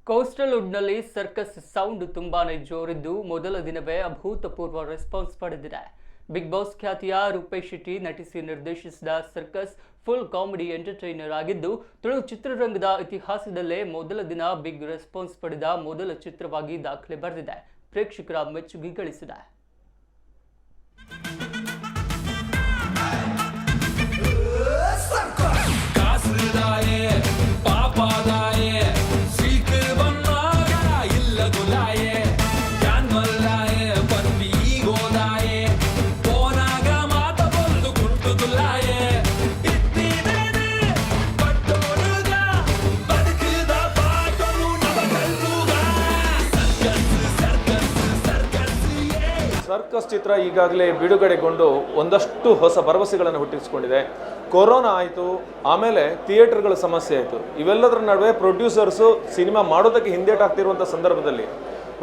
Coastal ವುಡ್ನಲ್ಲಿ circus sound ತುಂಬಾನೇ ಜೋರಿದ್ದು ಮೊದಲ ದಿನವೇ ಅಭೂತಪೂರ್ವ ರೆಸ್ಪಾನ್ಸ್ ಪಡೆದಿದೆ. ಬಿಗ್ ಬಾಸ್ ಖ್ಯಾತಿಯ ರೂಪೇಶ್ ಶೆಟ್ಟಿ ನಟಿಸಿ ನಿರ್ದೇಶಿಸಿದ ಸರ್ಕಸ್ ಫುಲ್ ಕಾಮಿಡಿ ಎಂಟರ್ಟೈನರ್ ಆಗಿದ್ದು, ತುಳು ಚಿತ್ರರಂಗದ ಇತಿಹಾಸದಲ್ಲೇ ಮೊದಲ ದಿನ ಬಿಗ್ ರೆಸ್ಪಾನ್ಸ್ ಪಡೆದ ಮೊದಲ ಚಿತ್ರವಾಗಿ ದಾಖಲೆ ಬರೆದಿದೆ. ಪ್ರೇಕ್ಷಕರ ಮೆಚ್ಚುಗೆ ಗಳಿಸಿದೆ. ಸರ್ಕಸ್ ಚಿತ್ರ ಈಗಾಗಲೇ ಬಿಡುಗಡೆಗೊಂಡು ಒಂದಷ್ಟು ಹೊಸ ಭರವಸೆಗಳನ್ನು ಹುಟ್ಟಿಸಿಕೊಂಡಿದೆ. ಕೊರೋನಾ ಆಯಿತು, ಆಮೇಲೆ ಥಿಯೇಟರ್ಗಳ ಸಮಸ್ಯೆ ಆಯಿತು. ಇವೆಲ್ಲದರ ನಡುವೆ ಪ್ರೊಡ್ಯೂಸರ್ಸು ಸಿನಿಮಾ ಮಾಡೋದಕ್ಕೆ ಹಿಂದೇಟಾಗ್ತಿರುವಂಥ ಸಂದರ್ಭದಲ್ಲಿ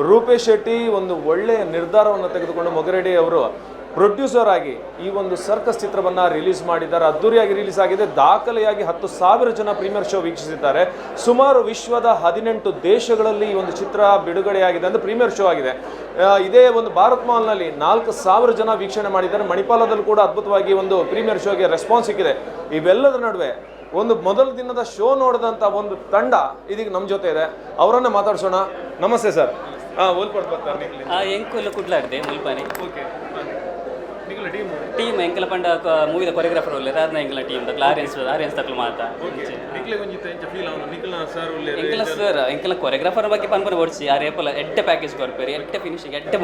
ರೂಪೇಶ್ ಶೆಟ್ಟಿ ಒಂದು ಒಳ್ಳೆಯ ನಿರ್ಧಾರವನ್ನು ತೆಗೆದುಕೊಂಡು ಮೊಗರೆಡಿ ಅವರು ಪ್ರೊಡ್ಯೂಸರ್ ಆಗಿ ಈ ಒಂದು ಸರ್ಕಸ್ ಚಿತ್ರವನ್ನು ರಿಲೀಸ್ ಮಾಡಿದ್ದಾರೆ. ಅದ್ದೂರಿಯಾಗಿ ರಿಲೀಸ್ ಆಗಿದೆ. ದಾಖಲೆಯಾಗಿ 10,000 ಜನ ಪ್ರೀಮಿಯರ್ ಶೋ ವೀಕ್ಷಿಸಿದ್ದಾರೆ. ಸುಮಾರು ವಿಶ್ವದ 18 ದೇಶಗಳಲ್ಲಿ ಈ ಒಂದು ಚಿತ್ರ ಬಿಡುಗಡೆಯಾಗಿದೆ, ಅಂದರೆ ಪ್ರೀಮಿಯರ್ ಶೋ ಆಗಿದೆ. ಇದೇ ಒಂದು ಭಾರತ್ ಮಾಲ್ನಲ್ಲಿ 4,000 ಜನ ವೀಕ್ಷಣೆ ಮಾಡಿದ್ದಾರೆ. ಮಣಿಪಾಲದಲ್ಲೂ ಕೂಡ ಅದ್ಭುತವಾಗಿ ಒಂದು ಪ್ರೀಮಿಯರ್ ಶೋಗೆ ರೆಸ್ಪಾನ್ಸ್ ಸಿಕ್ಕಿದೆ. ಇವೆಲ್ಲದರ ನಡುವೆ ಒಂದು ಮೊದಲ ದಿನದ ಶೋ ನೋಡಿದಂಥ ಒಂದು ತಂಡ ಇದೀಗ ನಮ್ಮ ಜೊತೆ ಇದೆ. ಅವರನ್ನೇ ಮಾತಾಡ್ಸೋಣ. ನಮಸ್ತೆ ಸರ್. ಎಂಕುಲು ಕುಡ್ಲಾಡ್ದೆ ಮುಲ್ಪನೆ ಟೀಮ್ ಎಂಕಲ ಪಂಡ ಮೂವಿದ ಕೊರಿಯೋಗ್ರಾಫರ್ ಒಳ್ಳೆ ಅದನ್ನ ಎಂಕಲ ಟೀಮ್ ಆರಿಯನ್ಸ್ ತಕ್ಲು ಮಾತಾ ಎಂಕಲ ಸರ್ ಎಂಕಲ ಕೊರಿಯೋಗ್ರಾಫರ್ ಬಗ್ಗೆ ಪನ್ಪನ ಓಡಿಸಿ ಆ ರೇಪಲ್ಲ ಎಡ್ಡೆ ಪ್ಯಾಕೇಜ್ ಕೊರ್ಪೇರಿ ಎಡ್ಡೆ ಫಿನಿಶಿಂಗ್ ಎಡ್ಡೆ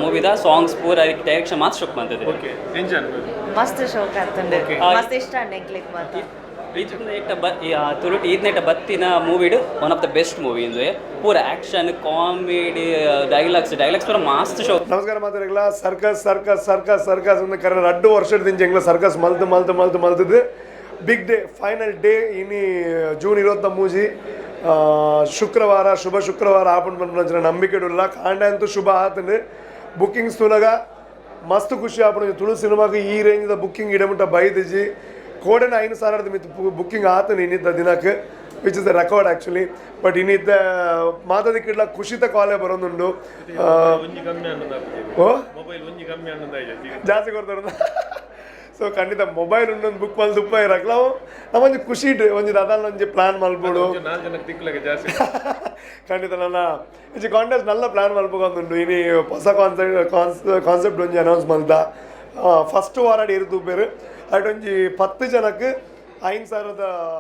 ಮೂವಿದ ಸಾಂಗ್ಸ್ ಪೂರ ಡೈರೆಕ್ಷನ್ ಮಾತ್ರ ಶೋಕ್ ಬಂದದೆ ಮಸ್ತ್ ಶೋಕ್ ಆಗ್ತಂಡೆ ಮಸ್ತ್ ಇಷ್ಟ ಎಂಕ್ಲಿಕ್ ಮಾತಾ ತುಳುಟು ಈದ್ನೆಟ ಬತ್ತಿನ ಮೂವಿಡ್ one of the best movie ಅಂದ್ರೆ ಪೂರ ಆಕ್ಷನ್ ಕಾಮಿಡಿ ಡೈಲಾಗ್ಸ್ ಪೂರ ಮಸ್ತ್ ಶೋ. ನಮಸ್ಕಾರ ಮಾತಾಡಿಲ್ಲ. ಸರ್ಕಸ್ ಒಂದು ಕರೆ 2 ವರ್ಷದಿಂದ ಎಂಗ್ಲ ಸರ್ಕಸ್ ಮಲ್ತದು ಬಿಗ್ ಡೇ ಫೈನಲ್ ಡೇ ಇನಿ ಜೂನ್ 23 ಶುಕ್ರವಾರ ಶುಭ ಶುಕ್ರವಾರ ಆಪನ್ ಬಂದ ನಂಬಿಕೆಡುಲ್ಲ ಕಾಂಡ ಅಂತೂ ಶುಭ ಆತಂದು ಬುಕ್ಕಿಂಗ್ಸ್ ತುಲಗ ಮಸ್ತ್ ಖುಷಿ ಆಪಣ ತುಳು ಸಿನಿಮಾಗೆ ಈ ರೇಂಜ್ದ ಬುಕ್ಕಿಂಗ್ ಇಡಮುಟ್ಟ ಬೈದಿಜಿ ಕೋಡೆನ 5,000 ಮಿತ್ ಬುಕ್ಕಿಂಗ್ ಆತನು ಇನ್ನಿದ್ದ ದಿನಕ್ಕೆ which is the record actually. But ಇನ್ನಿದ್ದ ಮಾತಾಡೋದಕ್ಕಿಲ್ಲ ಖುಷಿತ ಕಾಲೇ ಬರೋದುಂಡು ಜಾಸ್ತಿ ಕೊಡ್ತಾರೆ. ಸೊ ಖಂಡಿತ ಮೊಬೈಲ್ ಉಂಡೊಂದು ಬುಕ್ ಮಾಡಿ ತುಪ್ಪ ಇರಕ್ಲ ನಮ್ಮೊಂದು ಖುಷಿ ಇಡ್ರಿ ಒಂಜಿ ಅದಲ್ಲ ಒಂಜಿ ಪ್ಲಾನ್ ಮಲ್ಪೋಡು ಖಂಡಿತ ನನ್ನ ಇಜಿ ಕಾಂಟೆಸ್ಟ್ ನಲ್ಲ ಪ್ಲಾನ್ ಮಲ್ಪೊಂದುಂಡು. ಇನಿ ಹೊಸ ಕಾನ್ಸೆಪ್ಟ್ ಒಂಜಿ ಅನೌನ್ಸ್ ಮಲ್ದ ಫಸ್ಟ್ ವಾರ ಇರು ತೂಪೇರು ಅಟೊಂಜಿ 10 ಜನಕ್ಕೆ 5,000